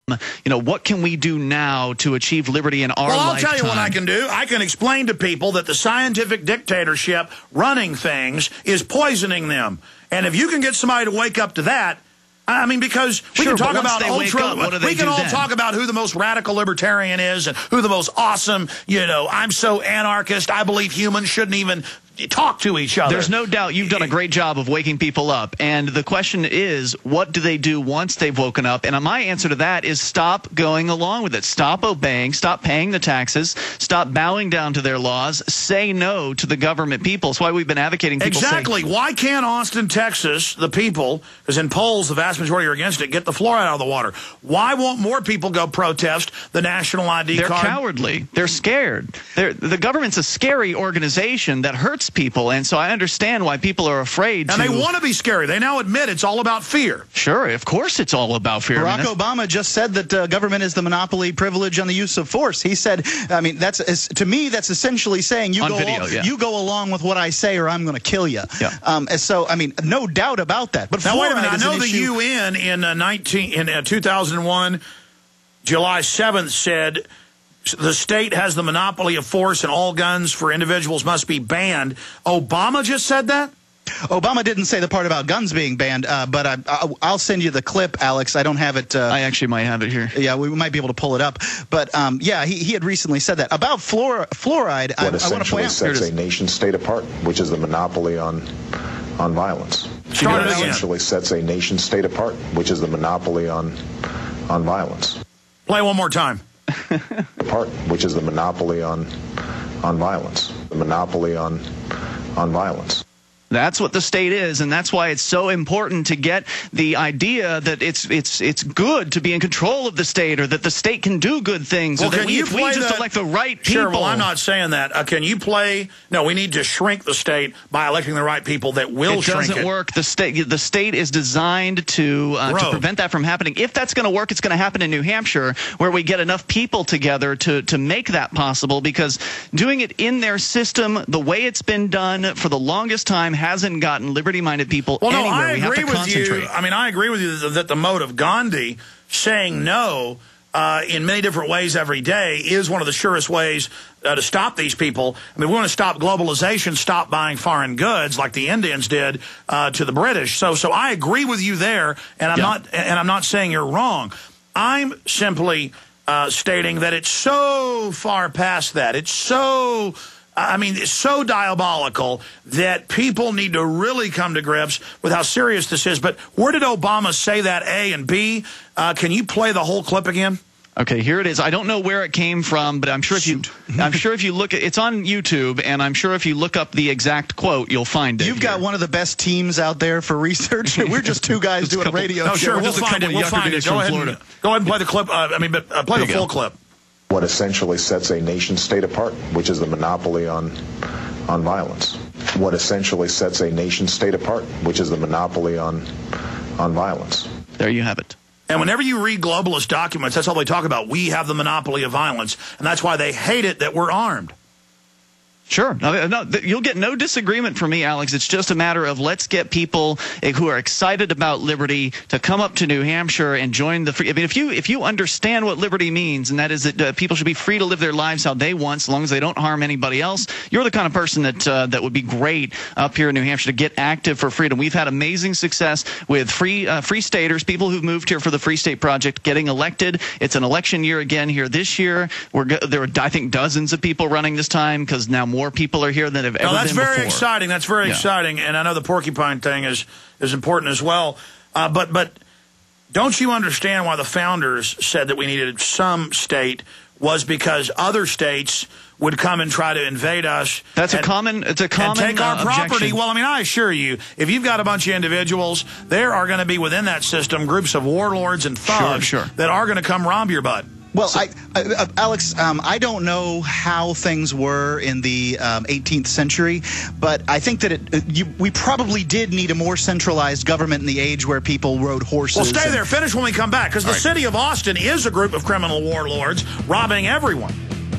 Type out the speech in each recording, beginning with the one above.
You know, what can we do now to achieve liberty in our lifetime? Well, I'll tell you what I can do. I can explain to people that the scientific dictatorship running things is poisoning them. And if you can get somebody to wake up to that, I mean, because we can talk about we can all talk about who the most radical libertarian is and who the most awesome, you know, I'm so anarchist, I believe humans shouldn't even talk to each other. There's no doubt you've done a great job of waking people up. And the question is, what do they do once they've woken up? And my answer to that is stop going along with it. Stop obeying. Stop paying the taxes. Stop bowing down to their laws. Say no to the government people. That's why we've been advocating people Exactly. Why can't Austin, Texas, the people, because in polls the vast majority are against it, get the fluoride out of the water? Why won't more people go protest the national ID card? They're cowardly. They're scared. The government's a scary organization that hurts people, and so I understand why people are afraid. And they want to be scary. They now admit it's all about fear. Sure, of course it's all about fear. Barack Obama just said that government is the monopoly privilege on the use of force. He said, I mean, to me, that's essentially saying you go along with what I say or I'm going to kill you. Yeah. So, I mean, no doubt about that. But now, wait a minute. I know the UN in 2001, July 7th, said the state has the monopoly of force and all guns for individuals must be banned. Obama just said that? Obama didn't say the part about guns being banned, but I'll send you the clip, Alex. I don't have it. I actually might have it here. Yeah, we might be able to pull it up. But, yeah, he had recently said that. About fluoride, I want to point out. What essentially sets a nation-state apart, which is the monopoly on violence. What essentially sets a nation-state apart, which is the monopoly on violence. Play one more time. Apart, which is the monopoly on violence. The monopoly on violence. That's what the state is, and that's why it's so important to get the idea that it's good to be in control of the state, or that the state can do good things. Well, or that we just elect the right people. Sure, well, I'm not saying that. Can you play? No, we need to shrink the state by electing the right people that will shrink it. It doesn't work. The state is designed to prevent that from happening. If that's going to work, it's going to happen in New Hampshire, where we get enough people together to make that possible, because doing it in their system, the way it's been done for the longest time, hasn't gotten liberty-minded people anywhere. No, I agree with you. I mean, I agree with you that the mode of Gandhi, saying no in many different ways every day, is one of the surest ways to stop these people. I mean, we want to stop globalization, stop buying foreign goods like the Indians did to the British. So I agree with you there, and I'm not saying you're wrong. I'm simply stating that it's so far past that. It's so it's so diabolical that people need to really come to grips with how serious this is. But where did Obama say that, A, and B? Can you play the whole clip again? Okay, here it is. I don't know where it came from, but I'm sure if you look at it's on YouTube, and I'm sure if you look up the exact quote, you'll find it. You've got one of the best teams out there for research. We're just two guys doing a radio show. No, sure, we'll find it. We'll find it. Go ahead and play the clip. Play the full clip. What essentially sets a nation-state apart, which is the monopoly on violence. What essentially sets a nation-state apart, which is the monopoly on violence. There you have it. And whenever you read globalist documents, that's all they talk about. We have the monopoly of violence, and that's why they hate it that we're armed. Sure. No, you'll get no disagreement from me, Alex. It's just a matter of let's get people who are excited about liberty to come up to New Hampshire and join the free. I mean, if you understand what liberty means, and that is that people should be free to live their lives how they want, so long as they don't harm anybody else, you're the kind of person that would be great up here in New Hampshire to get active for freedom. We've had amazing success with free staters, people who've moved here for the Free State Project, getting elected. It's an election year again here this year. There are, I think, dozens of people running this time, because now more people are here than have ever been before. That's very exciting. That's very exciting. And I know the porcupine thing is important as well. But don't you understand why the founders said that we needed some state was because other states would come and try to invade us. It's a common and take our property. Objection. Well, I mean, I assure you, if you've got a bunch of individuals, there are going to be within that system groups of warlords and thugs that are going to come rob your butt. Well, Alex, I don't know how things were in the 18th century, but I think that we probably did need a more centralized government in the age where people rode horses. Well, stay there. Finish when we come back, because the city of Austin is a group of criminal warlords robbing everyone.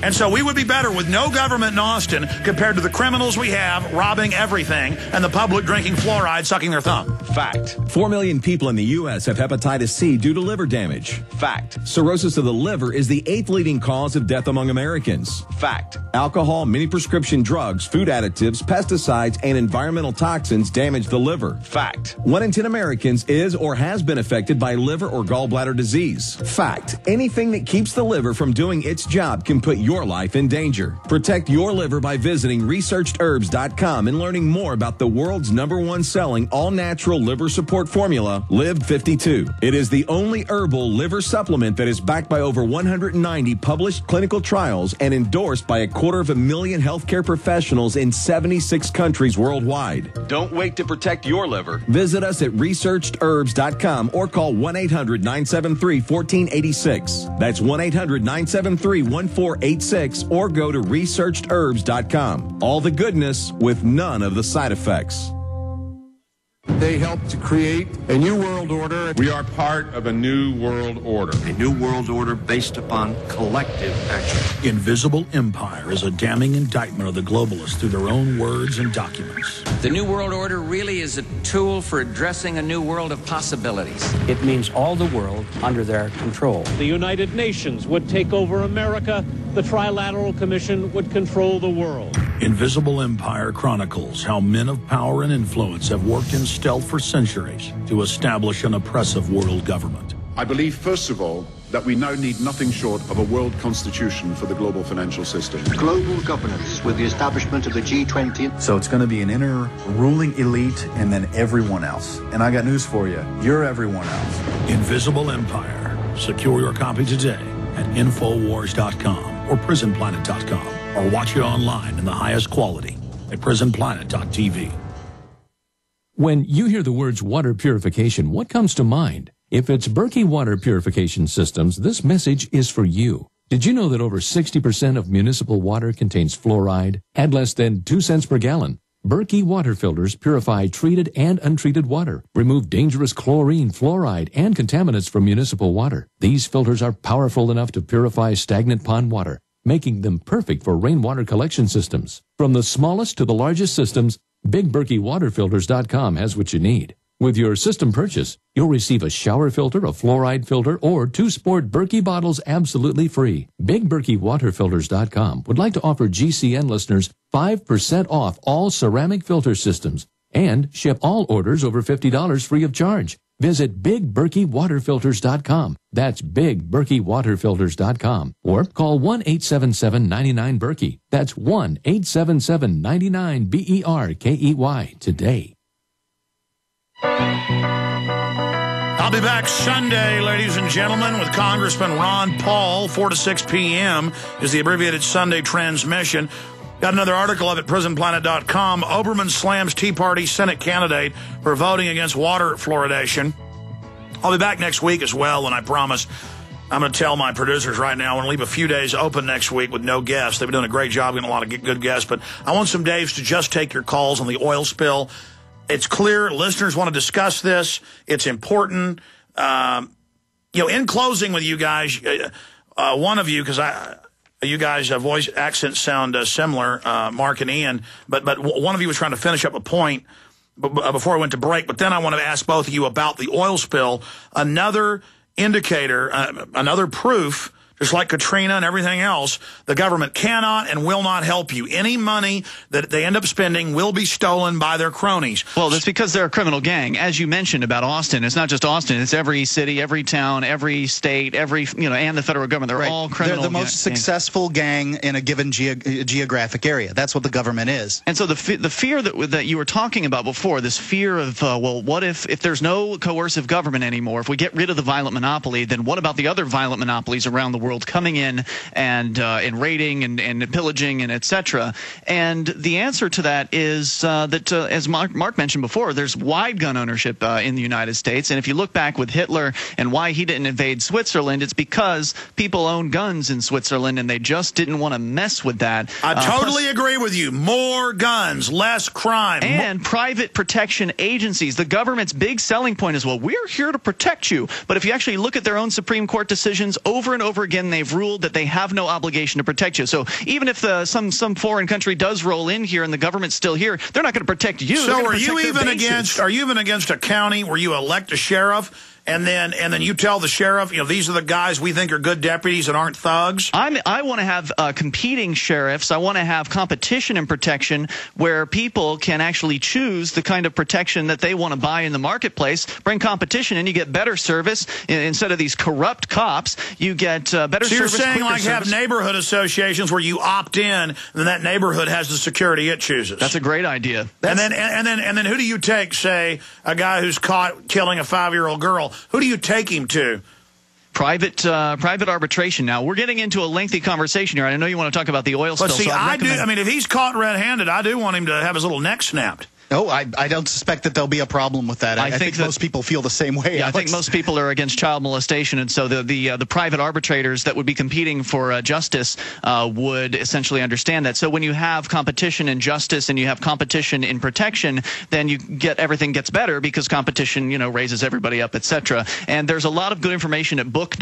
And so we would be better with no government in Austin compared to the criminals we have robbing everything and the public drinking fluoride, sucking their thumb. Fact. 4 million people in the U.S. have hepatitis C due to liver damage. Fact. Cirrhosis of the liver is the 8th leading cause of death among Americans. Fact. Alcohol, many prescription drugs, food additives, pesticides, and environmental toxins damage the liver. Fact. 1 in 10 Americans is or has been affected by liver or gallbladder disease. Fact. Anything that keeps the liver from doing its job can put your life in danger. Protect your liver by visiting researchedherbs.com and learning more about the world's #1 selling all-natural liver support formula, Live 52. It is the only herbal liver supplement that is backed by over 190 published clinical trials and endorsed by 250,000 healthcare professionals in 76 countries worldwide. Don't wait to protect your liver. Visit us at researchedherbs.com or call 1-800-973-1486. That's 1-800-973-1486 or go to researchedherbs.com. All the goodness with none of the side effects. They helped to create a new world order. We are part of a new world order. A new world order based upon collective action. Invisible Empire is a damning indictment of the globalists through their own words and documents. The new world order really is a tool for addressing a new world of possibilities. It means all the world under their control. The United Nations would take over America. The Trilateral Commission would control the world. Invisible Empire chronicles how men of power and influence have worked in stealth for centuries to establish an oppressive world government. I believe, first of all, that we now need nothing short of a world constitution for the global financial system. Global governance with the establishment of the G20. So it's going to be an inner ruling elite and then everyone else. And I got news for you. You're everyone else. Invisible Empire. Secure your copy today at Infowars.com or PrisonPlanet.com, or watch it online in the highest quality at PrisonPlanet.tv. When you hear the words water purification, what comes to mind? If it's Berkey Water Purification Systems, this message is for you. Did you know that over 60% of municipal water contains fluoride at less than 2 cents per gallon? Berkey water filters purify treated and untreated water, remove dangerous chlorine, fluoride, and contaminants from municipal water. These filters are powerful enough to purify stagnant pond water, making them perfect for rainwater collection systems. From the smallest to the largest systems, BigBerkeyWaterFilters.com has what you need. With your system purchase, you'll receive a shower filter, a fluoride filter, or 2 sport Berkey bottles absolutely free. BigBerkeyWaterFilters.com would like to offer GCN listeners 5% off all ceramic filter systems and ship all orders over $50 free of charge. Visit BigBerkeyWaterFilters.com. That's BigBerkeyWaterFilters.com. Or call 1-877-99-BERKEY. That's 1-877-99-BERKEY today. I'll be back Sunday, ladies and gentlemen, with Congressman Ron Paul. 4 to 6 p.m. is the abbreviated Sunday transmission. Got another article up at PrisonPlanet.com. Oberman slams Tea Party Senate candidate for voting against water fluoridation. I'll be back next week as well, and I promise I'm going to tell my producers right now I want to leave a few days open next week with no guests. They've been doing a great job getting a lot of good guests, but I want some days to just take your calls on the oil spill. It's clear listeners want to discuss this. It's important. In closing with you guys, one of you, because you guys' voice accents sound similar, Mark and Ian, but one of you was trying to finish up a point before I went to break. But then I want to ask both of you about the oil spill. Another indicator, another proof, just like Katrina and everything else, the government cannot and will not help you. Any money that they end up spending will be stolen by their cronies. Well, that's because they're a criminal gang. As you mentioned about Austin, it's not just Austin. It's every city, every town, every state, and the federal government. They're all criminal. They're the most successful gang in a given geographic area. That's what the government is. And so the fear that you were talking about before, this fear of, what if there's no coercive government anymore? If we get rid of the violent monopoly, then what about the other violent monopolies around the world coming in and raiding and pillaging and etc.? And the answer to that is that, as Mark mentioned before, there's wide gun ownership in the United States. And if you look back with Hitler and why he didn't invade Switzerland, it's because people own guns in Switzerland and they just didn't want to mess with that. I totally agree with you. More guns, less crime. And private protection agencies. The government's big selling point is, well, we're here to protect you. But if you actually look at their own Supreme Court decisions over and over again, again, they've ruled that they have no obligation to protect you. So even if some foreign country does roll in here and the government's still here, they're not going to protect you. So are you even against a county where you elect a sheriff? And then you tell the sheriff, these are the guys we think are good deputies and aren't thugs? I want to have competing sheriffs. I want to have competition and protection where people can actually choose the kind of protection that they want to buy in the marketplace. Bring competition and you get better service. Instead of these corrupt cops, you get better service. So you're saying like have neighborhood associations where you opt in and then that neighborhood has the security it chooses. That's a great idea. And then who do you take, say, a guy who's caught killing a 5-year-old girl? Who do you take him to? Private arbitration. Now, we're getting into a lengthy conversation here. I know you want to talk about the oil spill. But see, I mean, if he's caught red-handed, I do want him to have his little neck snapped. No, I don't suspect that there'll be a problem with that. I think most people feel the same way. Yeah, I think most people are against child molestation, and so the private arbitrators that would be competing for justice would essentially understand that. So when you have competition in justice and you have competition in protection, then everything gets better because competition, raises everybody up, etc. And there's a lot of good information at book